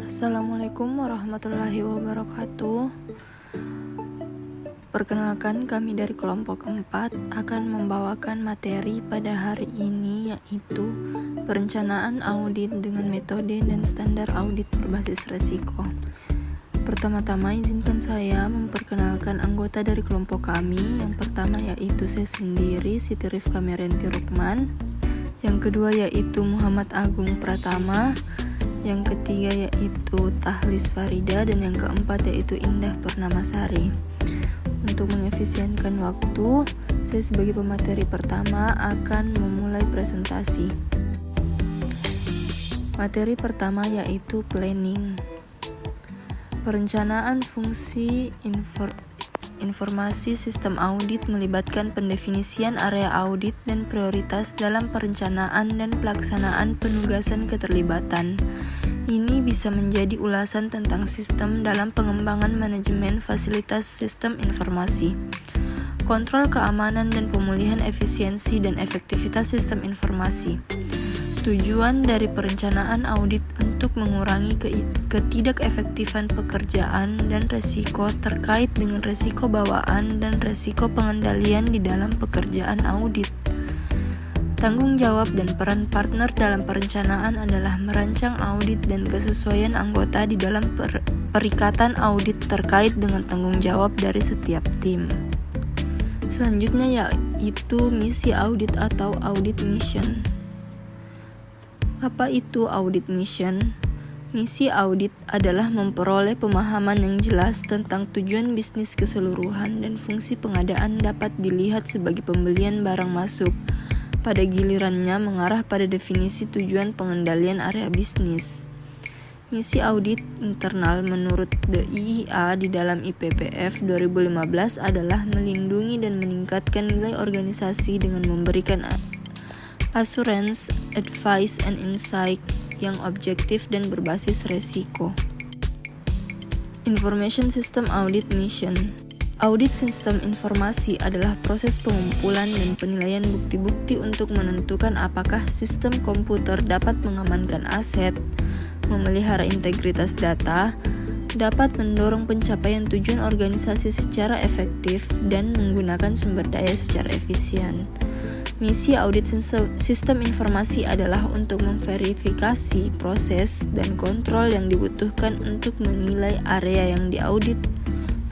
Assalamualaikum warahmatullahi wabarakatuh. Perkenalkan, kami dari kelompok 4 akan membawakan materi pada hari ini, yaitu perencanaan audit dengan metode dan standar audit berbasis resiko. Pertama-tama izinkan saya memperkenalkan anggota dari kelompok kami. Yang pertama yaitu saya sendiri, Siti Rifka Merianti Rukman. Yang kedua yaitu Muhammad Agung Pratama. Yang ketiga yaitu Tahlis Farida, dan yang keempat yaitu Indah Purnamasari. Untuk mengefisienkan waktu, saya sebagai pemateri pertama akan memulai presentasi. Materi pertama yaitu planning. Perencanaan fungsi informasi sistem audit melibatkan pendefinisian area audit dan prioritas dalam perencanaan dan pelaksanaan penugasan keterlibatan. Ini bisa menjadi ulasan tentang sistem dalam pengembangan manajemen fasilitas sistem informasi, kontrol keamanan dan pemulihan efisiensi dan efektivitas sistem informasi. Tujuan dari perencanaan audit untuk mengurangi ketidakefektifan pekerjaan dan resiko terkait dengan resiko bawaan dan resiko pengendalian di dalam pekerjaan audit. Tanggung jawab dan peran partner dalam perencanaan adalah merancang audit dan kesesuaian anggota di dalam perikatan audit terkait dengan tanggung jawab dari setiap tim. Selanjutnya yaitu misi audit atau audit mission. Apa itu audit mission? Misi audit adalah memperoleh pemahaman yang jelas tentang tujuan bisnis keseluruhan dan fungsi pengadaan dapat dilihat sebagai pembelian barang masuk. Pada gilirannya mengarah pada definisi tujuan pengendalian area bisnis. Misi audit internal menurut The IIA di dalam IPPF 2015 adalah melindungi dan meningkatkan nilai organisasi dengan memberikan assurance, advice, and insight yang objektif dan berbasis resiko. Information System Audit Mission. Audit sistem informasi adalah proses pengumpulan dan penilaian bukti-bukti untuk menentukan apakah sistem komputer dapat mengamankan aset, memelihara integritas data, dapat mendorong pencapaian tujuan organisasi secara efektif, dan menggunakan sumber daya secara efisien. Misi audit sistem informasi adalah untuk memverifikasi proses dan kontrol yang dibutuhkan untuk menilai area yang diaudit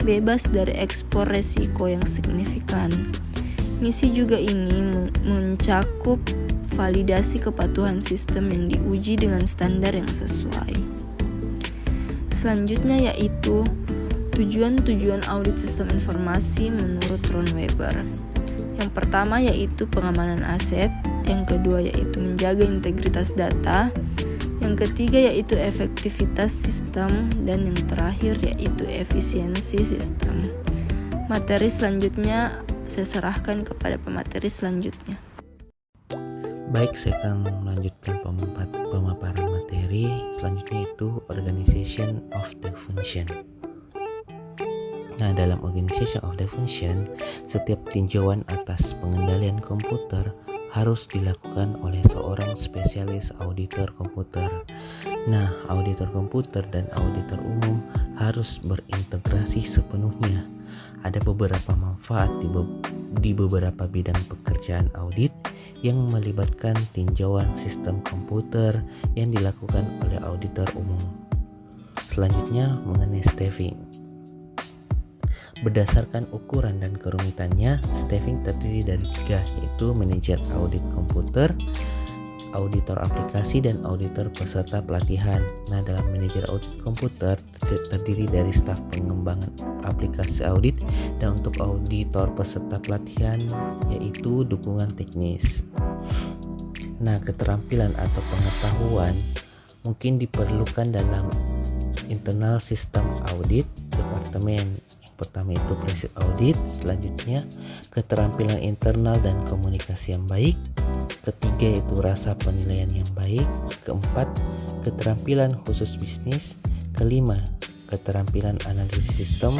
bebas dari ekspor resiko yang signifikan. Misi juga ini mencakup validasi kepatuhan sistem yang diuji dengan standar yang sesuai. Selanjutnya yaitu tujuan-tujuan audit sistem informasi menurut Ron Weber. Yang pertama yaitu pengamanan aset, yang kedua yaitu menjaga integritas data, yang ketiga yaitu efektivitas sistem, dan yang terakhir yaitu efisiensi sistem. Materi selanjutnya saya serahkan kepada pemateri selanjutnya. Baik, saya akan melanjutkan pemaparan materi selanjutnya, yaitu Organization of the Function. Nah, dalam Organization of the Function, setiap tinjauan atas pengendalian komputer harus dilakukan oleh seorang spesialis auditor komputer. Nah, auditor komputer dan auditor umum harus berintegrasi sepenuhnya. Ada beberapa manfaat di beberapa bidang pekerjaan audit yang melibatkan tinjauan sistem komputer yang dilakukan oleh auditor umum. Selanjutnya mengenai staffing. Berdasarkan ukuran dan kerumitannya, staffing terdiri dari 3, yaitu manajer audit komputer, auditor aplikasi, dan auditor peserta pelatihan. Nah, dalam manajer audit komputer terdiri dari staf pengembangan aplikasi audit, dan untuk auditor peserta pelatihan yaitu dukungan teknis. Nah, keterampilan atau pengetahuan mungkin diperlukan dalam internal sistem audit departemen. Pertama itu prinsip audit, selanjutnya keterampilan internal dan komunikasi yang baik, ketiga itu rasa penilaian yang baik, keempat keterampilan khusus bisnis, kelima keterampilan analisis sistem,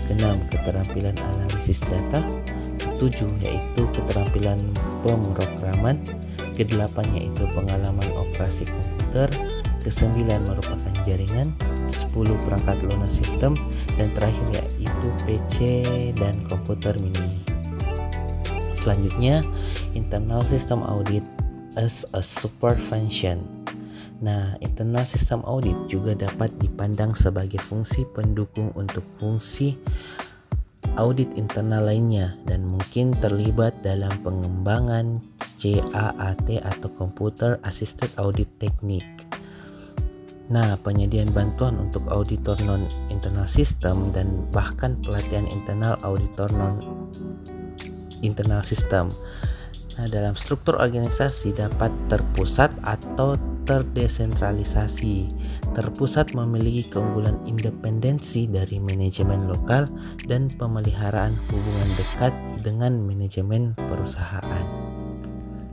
keenam keterampilan analisis data, ketujuh yaitu keterampilan pemrograman, kedelapan yaitu pengalaman operasi komputer, ke-9 merupakan jaringan, 10 perangkat lunak sistem, dan terakhir yaitu PC dan komputer mini. Selanjutnya, internal system audit as a support function. Nah, internal system audit juga dapat dipandang sebagai fungsi pendukung untuk fungsi audit internal lainnya dan mungkin terlibat dalam pengembangan CAAT atau Computer Assisted Audit Technique. Nah, penyediaan bantuan untuk auditor non-internal system dan bahkan pelatihan internal auditor non-internal system. Nah, dalam struktur organisasi dapat terpusat atau terdesentralisasi. Terpusat memiliki keunggulan independensi dari manajemen lokal dan pemeliharaan hubungan dekat dengan manajemen perusahaan.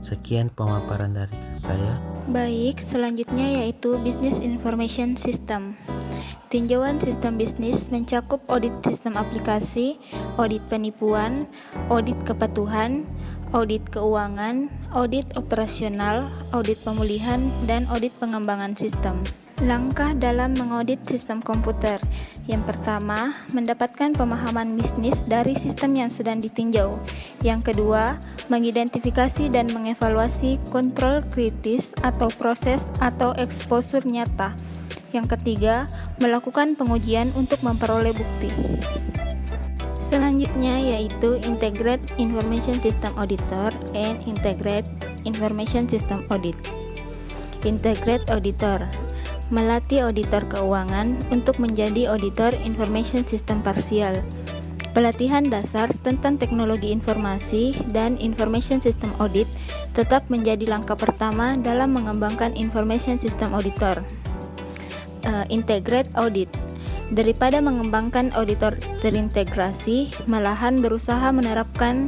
Sekian pemaparan dari saya. Baik, selanjutnya yaitu Business Information System. Tinjauan sistem bisnis mencakup audit sistem aplikasi, audit penipuan, audit kepatuhan, audit keuangan, audit operasional, audit pemulihan, dan audit pengembangan sistem. Langkah dalam mengaudit sistem komputer. Yang pertama, mendapatkan pemahaman bisnis dari sistem yang sedang ditinjau. Yang kedua, mengidentifikasi dan mengevaluasi kontrol kritis atau proses atau exposure nyata. Yang ketiga, melakukan pengujian untuk memperoleh bukti. Selanjutnya yaitu Integrated Information System Auditor and Integrated Information System Audit. Integrated Auditor melatih auditor keuangan untuk menjadi auditor information system parsial. Pelatihan dasar tentang teknologi informasi dan information system audit tetap menjadi langkah pertama dalam mengembangkan information system auditor. Integrated Audit daripada mengembangkan auditor terintegrasi, malahan berusaha menerapkan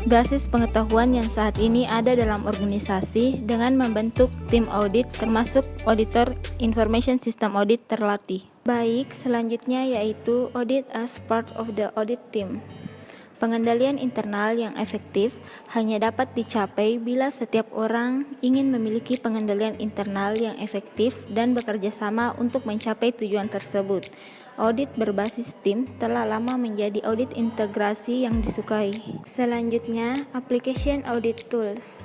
basis pengetahuan yang saat ini ada dalam organisasi dengan membentuk tim audit termasuk auditor information system audit terlatih. Baik, selanjutnya yaitu audit as part of the audit team. Pengendalian internal yang efektif hanya dapat dicapai bila setiap orang ingin memiliki pengendalian internal yang efektif dan bekerja sama untuk mencapai tujuan tersebut. Audit berbasis tim telah lama menjadi audit integrasi yang disukai. Selanjutnya, application audit tools.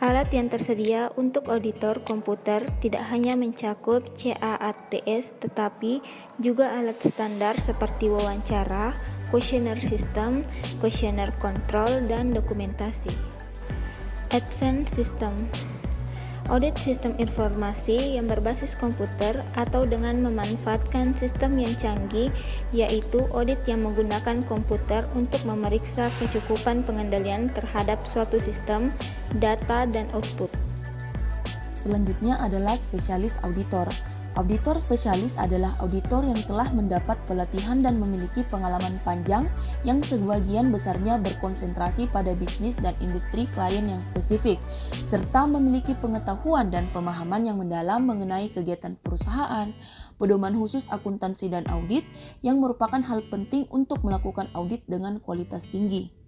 Alat yang tersedia untuk auditor komputer tidak hanya mencakup CAATS tetapi juga alat standar seperti wawancara, questionnaire system, questionnaire control, dan dokumentasi. Advanced system. Audit sistem informasi yang berbasis komputer atau dengan memanfaatkan sistem yang canggih, yaitu audit yang menggunakan komputer untuk memeriksa kecukupan pengendalian terhadap suatu sistem, data, dan output. Selanjutnya adalah spesialis auditor. Auditor spesialis adalah auditor yang telah mendapat pelatihan dan memiliki pengalaman panjang yang sebagian besarnya berkonsentrasi pada bisnis dan industri klien yang spesifik, serta memiliki pengetahuan dan pemahaman yang mendalam mengenai kegiatan perusahaan, pedoman khusus akuntansi dan audit yang merupakan hal penting untuk melakukan audit dengan kualitas tinggi.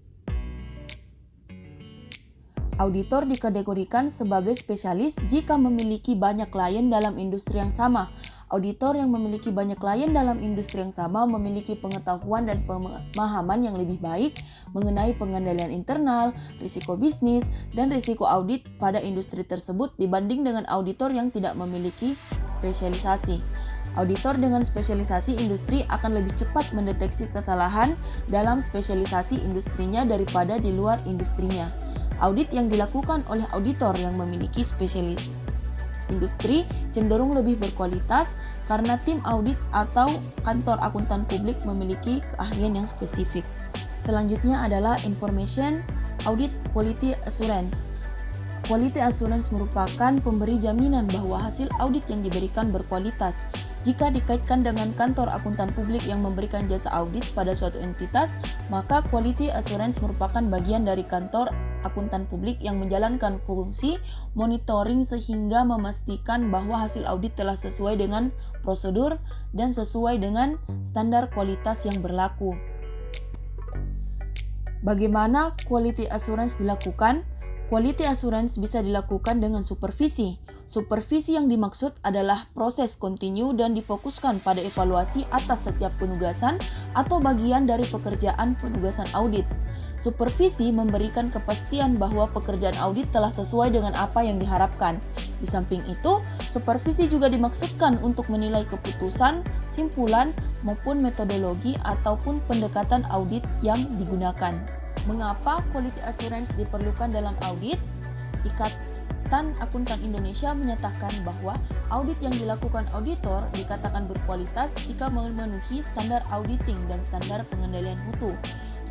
Auditor dikategorikan sebagai spesialis jika memiliki banyak klien dalam industri yang sama. Auditor yang memiliki banyak klien dalam industri yang sama memiliki pengetahuan dan pemahaman yang lebih baik mengenai pengendalian internal, risiko bisnis, dan risiko audit pada industri tersebut dibanding dengan auditor yang tidak memiliki spesialisasi. Auditor dengan spesialisasi industri akan lebih cepat mendeteksi kesalahan dalam spesialisasi industrinya daripada di luar industrinya. Audit yang dilakukan oleh auditor yang memiliki spesialis industri cenderung lebih berkualitas karena tim audit atau kantor akuntan publik memiliki keahlian yang spesifik. Selanjutnya adalah Information Audit Quality Assurance. Quality Assurance merupakan pemberi jaminan bahwa hasil audit yang diberikan berkualitas. Jika dikaitkan dengan kantor akuntan publik yang memberikan jasa audit pada suatu entitas, maka Quality Assurance merupakan bagian dari kantor akuntan publik yang menjalankan fungsi monitoring sehingga memastikan bahwa hasil audit telah sesuai dengan prosedur dan sesuai dengan standar kualitas yang berlaku. Bagaimana Quality Assurance dilakukan? Quality Assurance bisa dilakukan dengan supervisi. Supervisi yang dimaksud adalah proses kontinu dan difokuskan pada evaluasi atas setiap penugasan atau bagian dari pekerjaan penugasan audit. Supervisi memberikan kepastian bahwa pekerjaan audit telah sesuai dengan apa yang diharapkan. Di samping itu, supervisi juga dimaksudkan untuk menilai keputusan, simpulan, maupun metodologi ataupun pendekatan audit yang digunakan. Mengapa quality assurance diperlukan dalam audit? Ikatan Akuntan Indonesia menyatakan bahwa audit yang dilakukan auditor dikatakan berkualitas jika memenuhi standar auditing dan standar pengendalian mutu.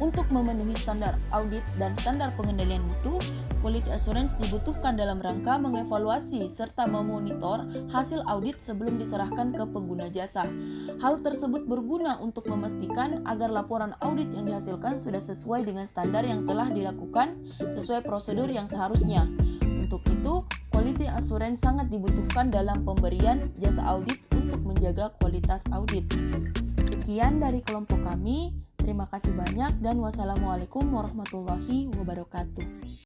Untuk memenuhi standar audit dan standar pengendalian mutu, quality assurance dibutuhkan dalam rangka mengevaluasi serta memonitor hasil audit sebelum diserahkan ke pengguna jasa. Hal tersebut berguna untuk memastikan agar laporan audit yang dihasilkan sudah sesuai dengan standar yang telah dilakukan sesuai prosedur yang seharusnya. Untuk itu, quality assurance sangat dibutuhkan dalam pemberian jasa audit untuk menjaga kualitas audit. Sekian dari kelompok kami. Terima kasih banyak dan wassalamualaikum warahmatullahi wabarakatuh.